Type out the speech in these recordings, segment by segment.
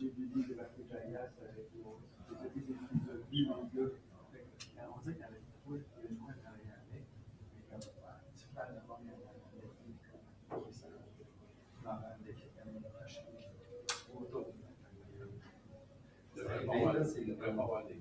J'ai vu de la Jaïas avec des philosophie, les gars. On dirait qu'il y avait trop de gens qui avaient, mais comme tu fais la première année, ça va avec l'année prochaine. Autour. Le vrai pouvoir, c'est le vrai pouvoir des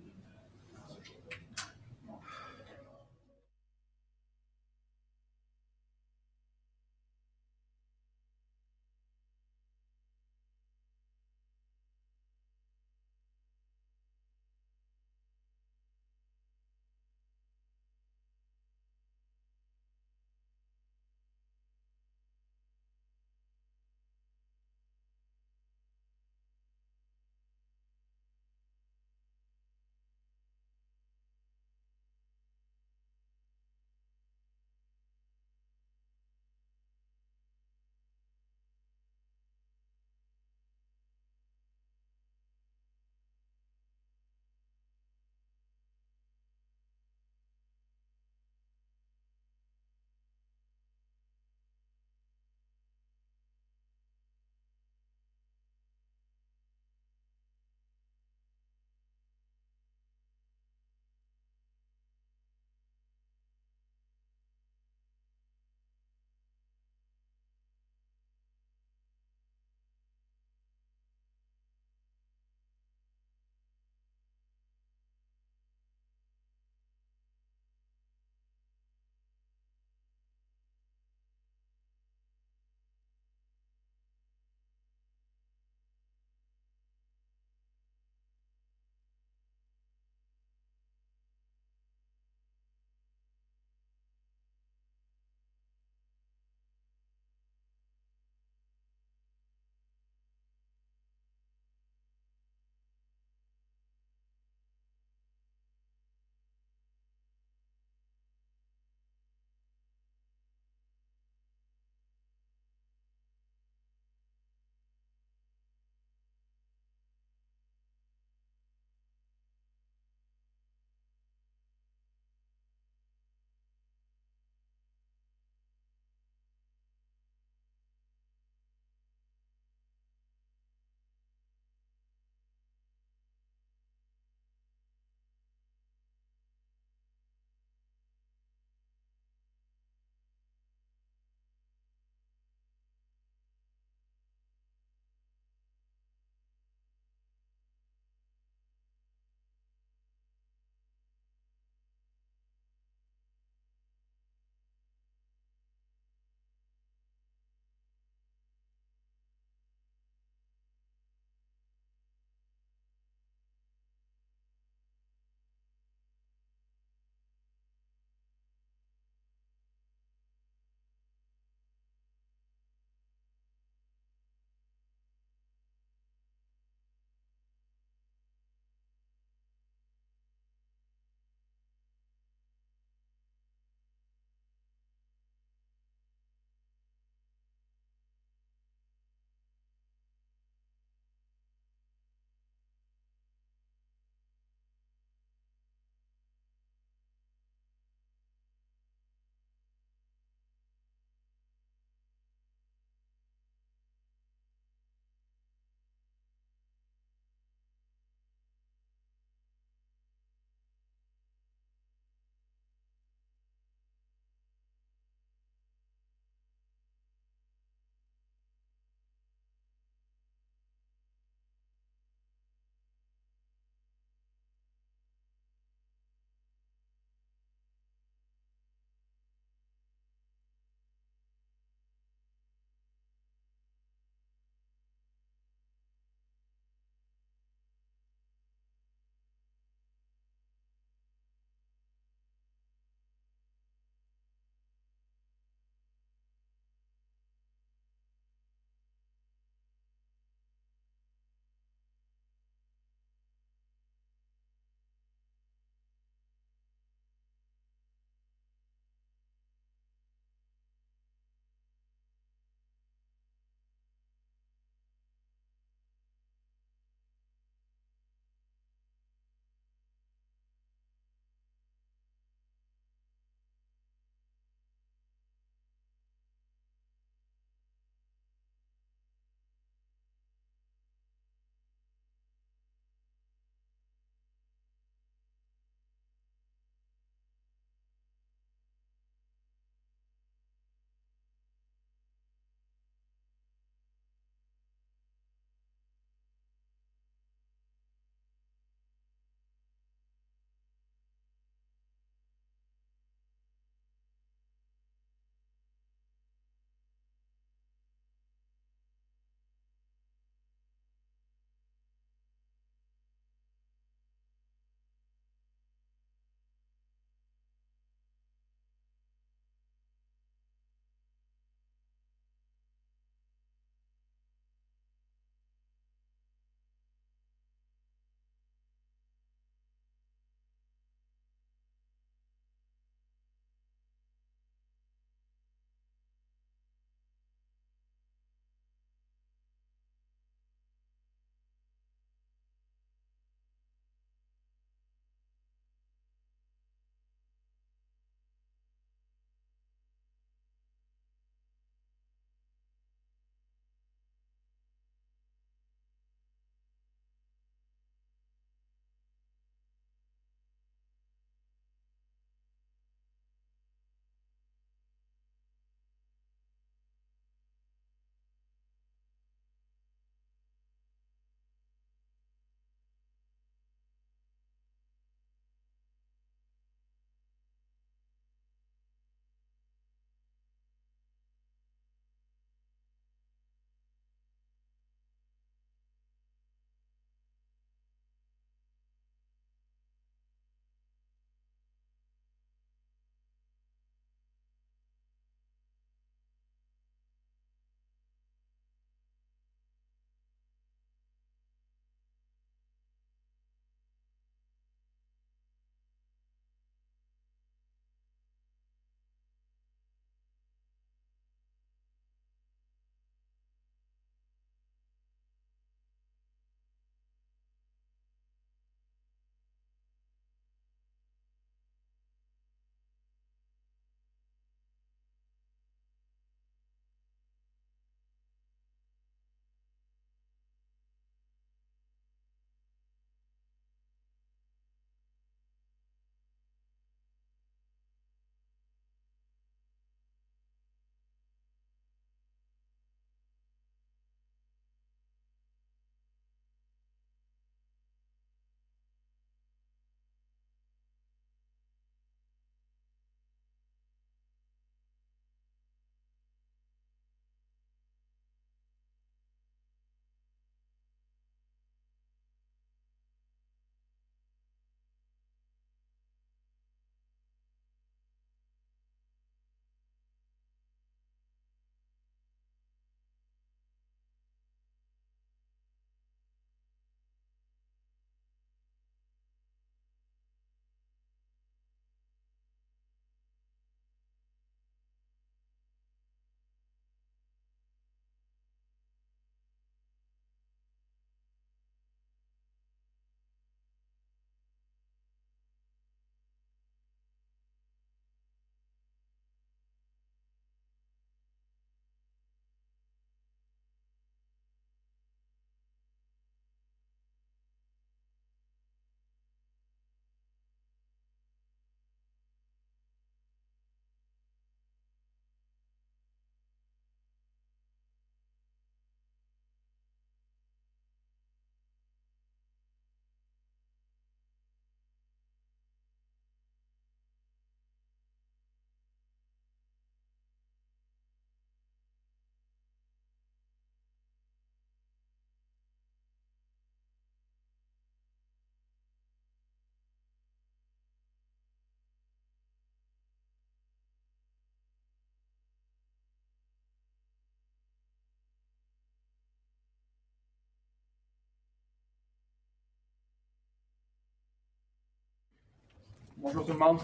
Bonjour tout le monde.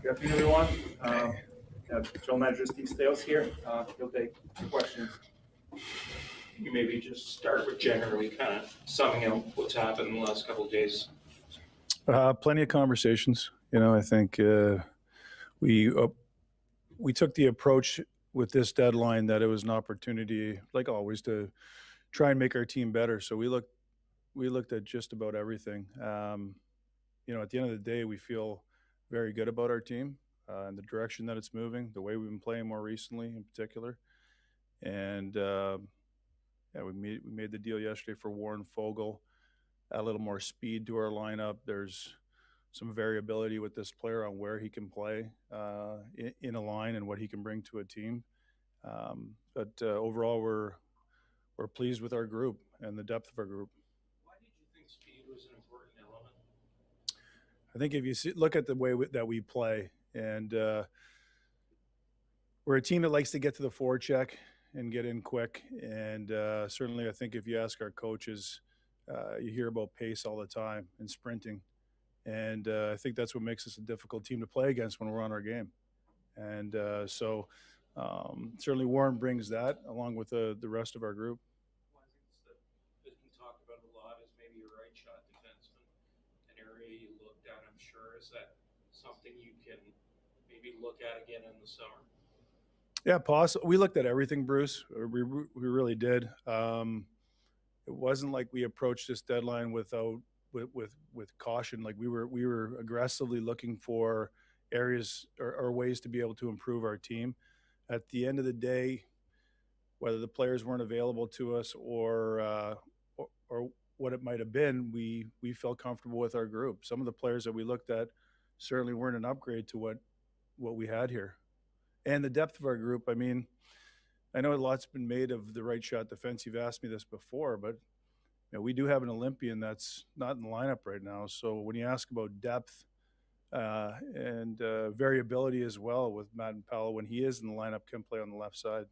Good afternoon, everyone. General Manager Steve Staios here. He'll take questions. You maybe just start with generally kind of summing up what's happened in the last couple of days. Plenty of conversations. I think we took the approach with this deadline that it was an opportunity, like always, to try and make our team better. So we looked at just about everything. At the end of the day, we feel very good about our team and the direction that it's moving, the way we've been playing more recently in particular. And we made the deal yesterday for Warren Foegele. Add a little more speed to our lineup. There's some variability with this player on where he can play in a line and what he can bring to a team. But overall, we're pleased with our group and the depth of our group. Why did you think speed was an important element? I think if you look at the way that we play, and we're a team that likes to get to the forecheck and get in quick. And certainly I think if you ask our coaches, you hear about pace all the time and sprinting. And I think that's what makes us a difficult team to play against when we're on our game. And so certainly Warren brings that along with the rest of our group. One of the things that has been talked about a lot is maybe a right shot defenseman, an area you looked at, I'm sure. Is that something you can maybe look at again in the summer? Yeah, possible. We looked at everything, Bruce. We really did. It wasn't like we approached this deadline with caution. Like we were aggressively looking for areas or ways to be able to improve our team. At the end of the day, whether the players weren't available to us or what it might have been, we felt comfortable with our group. Some of the players that we looked at certainly weren't an upgrade to what we had here. And the depth of our group, I mean, I know a lot's been made of the right shot defense. You've asked me this before, but we do have an Olympian that's not in the lineup right now. So when you ask about depth and variability as well with Matt and Powell, when he is in the lineup, can play on the left side.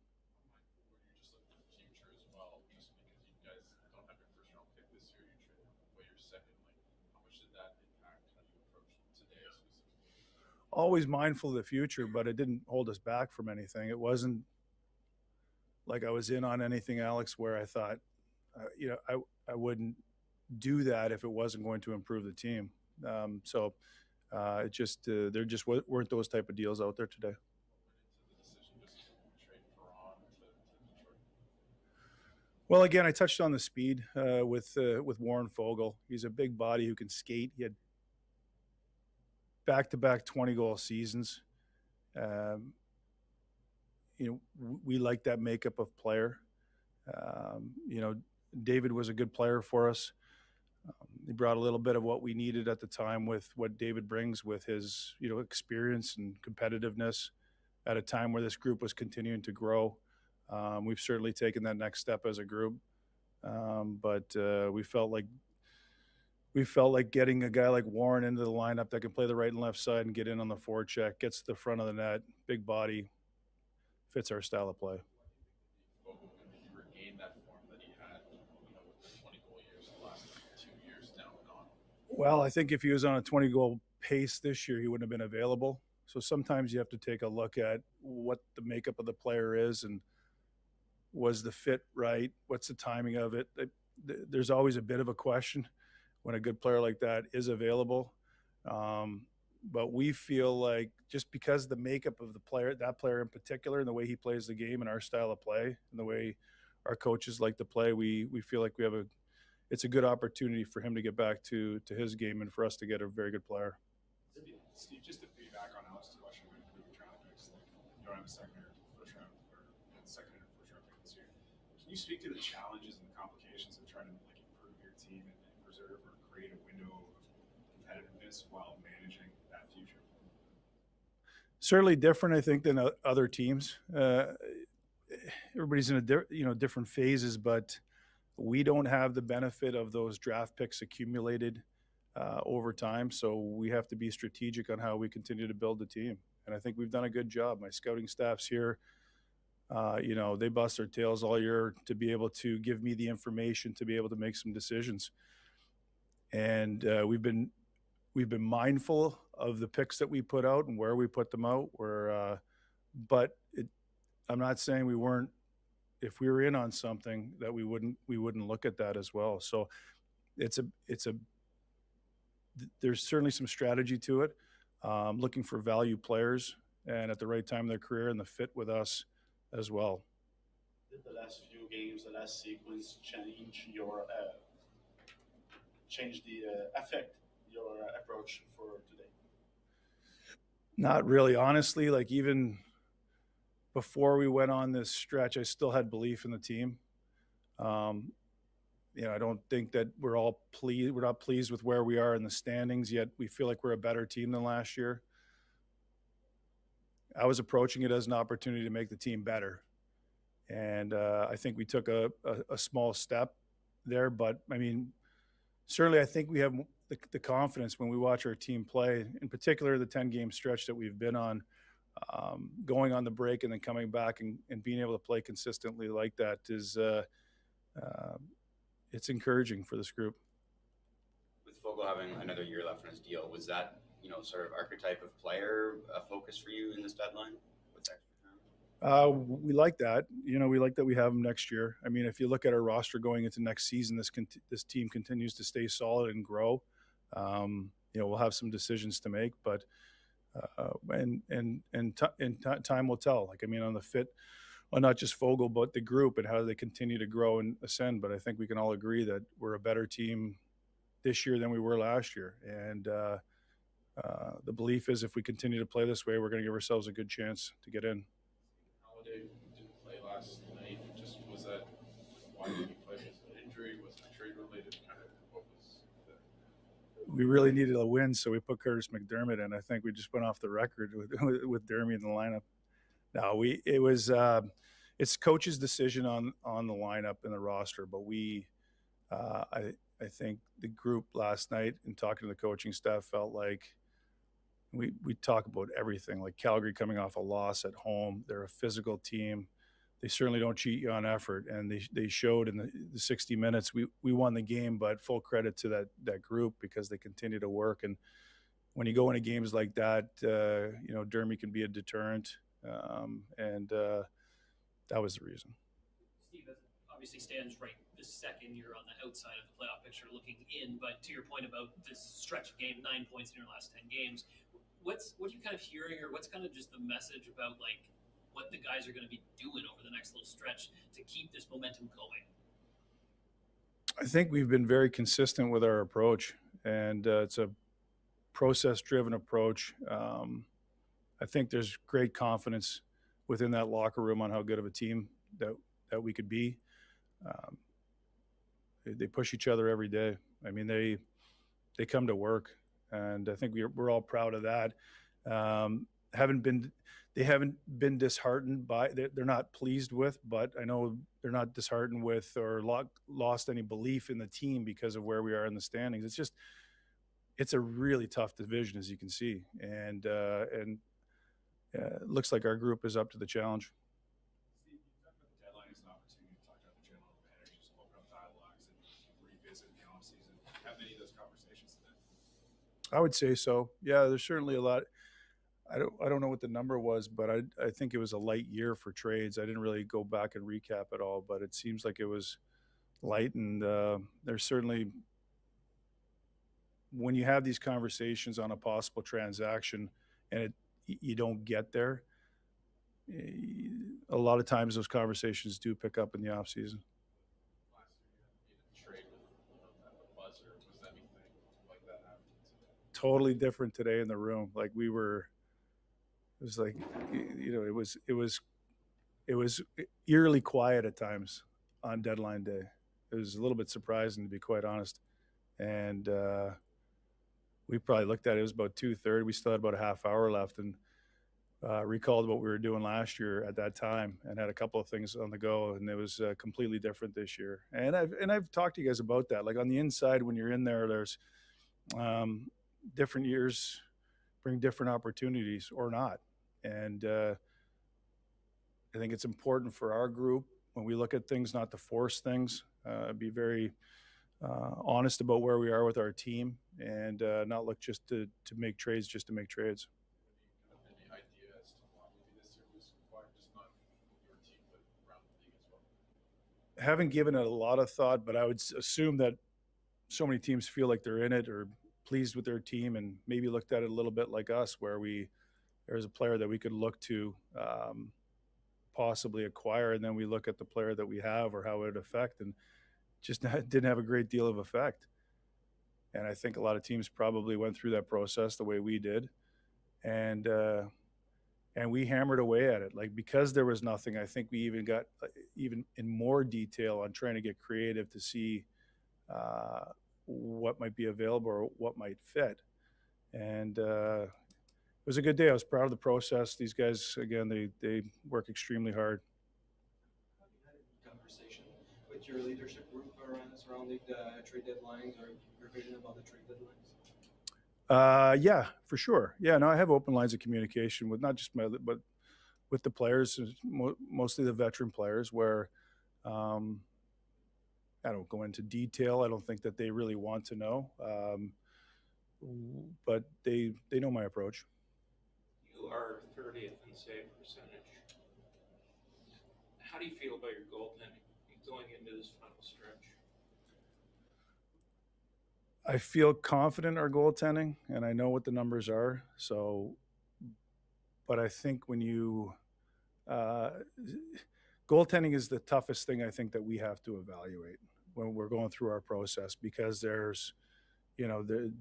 Always mindful of the future, but it didn't hold us back from anything. It wasn't like I was in on anything, Alex, where I thought, I wouldn't do that if it wasn't going to improve the team. So it just there just weren't those type of deals out there today. Well, again, I touched on the speed with Warren Foegele. He's a big body who can skate. He had back-to-back 20-goal seasons. We like that makeup of player. David was a good player for us. He brought a little bit of what we needed at the time with what David brings with his, experience and competitiveness at a time where this group was continuing to grow. We've certainly taken that next step as a group. But we felt like getting a guy like Warren into the lineup that can play the right and left side and get in on the forecheck, gets to the front of the net, big body, fits our style of play. Well, I think if he was on a 20-goal pace this year, he wouldn't have been available. So sometimes you have to take a look at what the makeup of the player is and was the fit right? What's the timing of it? There's always a bit of a question when a good player like that is available. But we feel like just because the makeup of that player in particular, and the way he plays the game and our style of play and the way our coaches like to play, we feel like it's a good opportunity for him to get back to his game and for us to get a very good player. Steve, just to piggyback on Alex's question about improving draft picks, you don't have a second or first round pick this year. Can you speak to the challenges and the complications of trying to improve your team and preserve or create a window of competitiveness while managing that future? Certainly different, I think, than other teams. Everybody's in different phases, but we don't have the benefit of those draft picks accumulated over time. So we have to be strategic on how we continue to build the team. And I think we've done a good job. My scouting staff's here. They bust their tails all year to be able to give me the information to be able to make some decisions. And we've we've been mindful of the picks that we put out and where we put them out. But I'm not saying we weren't. If we were in on something, that we wouldn't look at that as well. So there's certainly some strategy to it. Looking for value players and at the right time in their career and the fit with us as well. Did the last few games, the last sequence affect your approach for today? Not really, honestly. Like, even before we went on this stretch, I still had belief in the team. I don't think that we're all pleased. We're not pleased with where we are in the standings yet. We feel like we're a better team than last year. I was approaching it as an opportunity to make the team better. And I think we took a small step there. But, I mean, certainly I think we have the confidence when we watch our team play, in particular the 10-game stretch that we've been on, going on the break and then coming back and being able to play consistently like that is it's encouraging for this group. With Fogle having another year left on his deal, was that, sort of archetype of player a focus for you in this deadline with extra time? We like that. We like that we have him next year. I mean, if you look at our roster going into next season, this team continues to stay solid and grow. We'll have some decisions to make, but time will tell. Like, I mean, on the fit, well, not just Fogle, but the group and how they continue to grow and ascend. But I think we can all agree that we're a better team this year than we were last year. And the belief is if we continue to play this way, we're going to give ourselves a good chance to get in. Holiday didn't play last night. Was that why didn't he play? Was it an injury? Was it trade related? Kind of what was the... We really needed a win, so we put Curtis McDermott in. I think we just went off the record with Dermy in the lineup. No, it's coach's decision on the lineup and the roster, but I think the group last night and talking to the coaching staff felt like we talk about everything, like Calgary coming off a loss at home. They're a physical team. They certainly don't cheat you on effort, and they showed in the 60 minutes. We won the game, but full credit to that group because they continue to work. And when you go into games like that, Dermy can be a deterrent, and that was the reason. Steve obviously stands right this second. You're on the outside of the playoff picture looking in, but to your point about this stretch of game, 9 points in your last 10 games, what are you kind of hearing, or what's kind of just the message about like what the guys are going to be doing over the next little stretch to keep this momentum going? I think we've been very consistent with our approach, and it's a process-driven approach. I think there's great confidence within that locker room on how good of a team that we could be. They push each other every day. I mean, they come to work, and I think we're all proud of that. They haven't been disheartened by. They're not pleased with, but I know they're not disheartened with or lost any belief in the team because of where we are in the standings. It's a really tough division, as you can see, and it looks like our group is up to the challenge. Steve, you talked about the deadline as an opportunity to talk about the general managers, open up dialogues, and revisit the offseason. Have many of those conversations today? I would say so. Yeah, there's certainly a lot. I don't know what the number was, but I think it was a light year for trades. I didn't really go back and recap it all, but it seems like it was light, and there's certainly, when you have these conversations on a possible transaction and you don't get there, a lot of times those conversations do pick up in the off season. Last year, you had a trade at the buzzer. Was anything like that happening today? Totally different today in the room. Like it was like, it was eerily quiet at times on deadline day. It was a little bit surprising, to be quite honest. And we probably looked at it. It was about 2:30. We still had about a half hour left, and recalled what we were doing last year at that time, and had a couple of things on the go. And it was completely different this year. And I've talked to you guys about that. Like, on the inside, when you're in there, there's different years bring different opportunities or not. And I think it's important for our group, when we look at things, not to force things, be very honest about where we are with our team, and not look just to make trades just to make trades. Any idea as to why maybe this year was required, just not your team, but around the league as well? Haven't given it a lot of thought, but I would assume that so many teams feel like they're in it or pleased with their team, and maybe looked at it a little bit like us, where there's a player that we could look to possibly acquire, and then we look at the player that we have or how it would affect, and just didn't have a great deal of effect. And I think a lot of teams probably went through that process the way we did, and we hammered away at it. Like, because there was nothing, I think we even got even in more detail on trying to get creative to see what might be available or what might fit. And it was a good day. I was proud of the process. These guys, again, they work extremely hard. Have you had a conversation with your leadership group surrounding the trade deadlines or your vision about the trade deadlines? Yeah, for sure. Yeah, no, I have open lines of communication with not just but with the players, mostly the veteran players, where I don't go into detail. I don't think that they really want to know, but they know my approach. You are 30th in save percentage. How do you feel about your goaltending going into this final stretch? I feel confident in our goaltending, and I know what the numbers are. So, but I think when you goaltending is the toughest thing I think that we have to evaluate when we're going through our process, because there's, the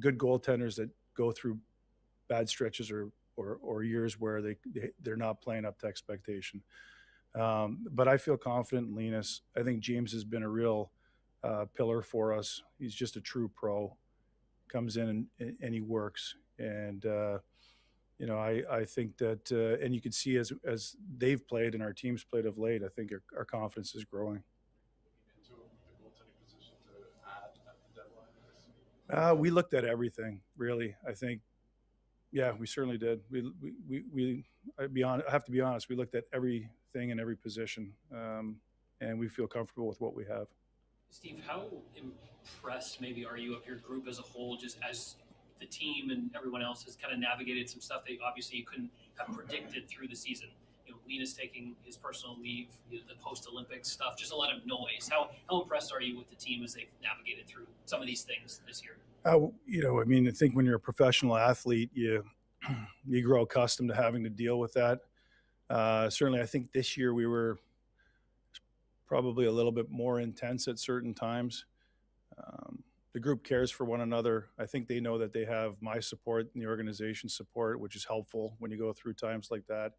good goaltenders that go through bad stretches or years where they're not playing up to expectation. But I feel confident in Linus. I think James has been a real pillar for us. He's just a true pro. Comes in and he works. And I think that, and you can see as they've played and our team's played of late, I think our confidence is growing. Into the goaltending position to add at the deadline? We looked at everything, really. I think, yeah, we certainly did. I have to be honest. We looked at everything in every position, and we feel comfortable with what we have. Steve, how impressed maybe are you of your group as a whole, just as the team and everyone else has kind of navigated some stuff that obviously you couldn't have predicted through the season? Linus taking his personal leave, the post-Olympics stuff, just a lot of noise. How impressed are you with the team as they've navigated through some of these things this year? I think when you're a professional athlete, you grow accustomed to having to deal with that. Certainly, I think this year we were probably a little bit more intense at certain times. The group cares for one another. I think they know that they have my support and the organization's support, which is helpful when you go through times like that.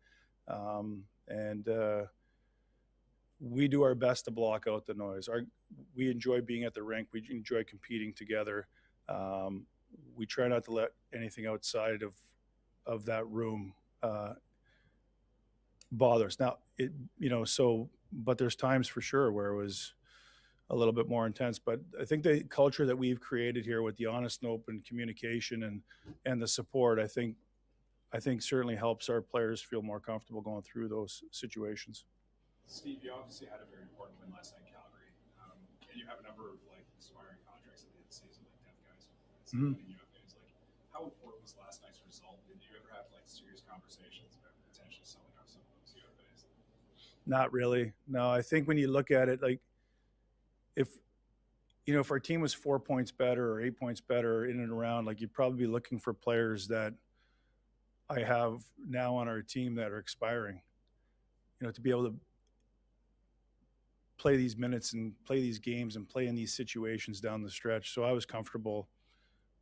And we do our best to block out the noise. We enjoy being at the rink. We enjoy competing together. We try not to let anything outside of that room bother us. Now, but there's times for sure where it was a little bit more intense. But I think the culture that we've created here with the honest and open communication and the support, I think certainly helps our players feel more comfortable going through those situations. Steve, you obviously had a very important win last night in Calgary, and you have a number of expiring contracts at the end of the season, like deaf guys. UFAs. How important was last night's result? Did you ever have serious conversations about potentially selling off some of those UFAs? Not really. No, I think when you look at it, if our team was 4 points better or 8 points better in and around, you'd probably be looking for players that I have now on our team that are expiring, to be able to play these minutes and play these games and play in these situations down the stretch. So I was comfortable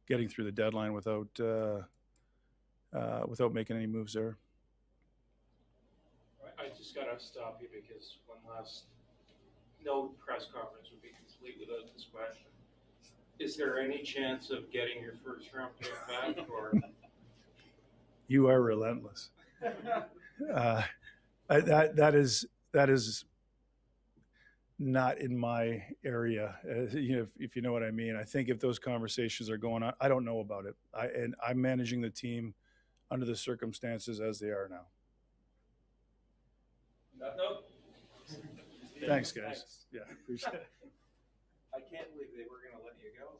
getting through the deadline without making any moves there. I just got to stop you because no press conference would be complete without this question. Is there any chance of getting your first round pick back, or? You are relentless. That is not in my area. If you know what I mean. I think if those conversations are going on, I don't know about it. I'm managing the team under the circumstances as they are now. No. Thanks, guys. Yeah, appreciate it. I can't believe they were going to let you go.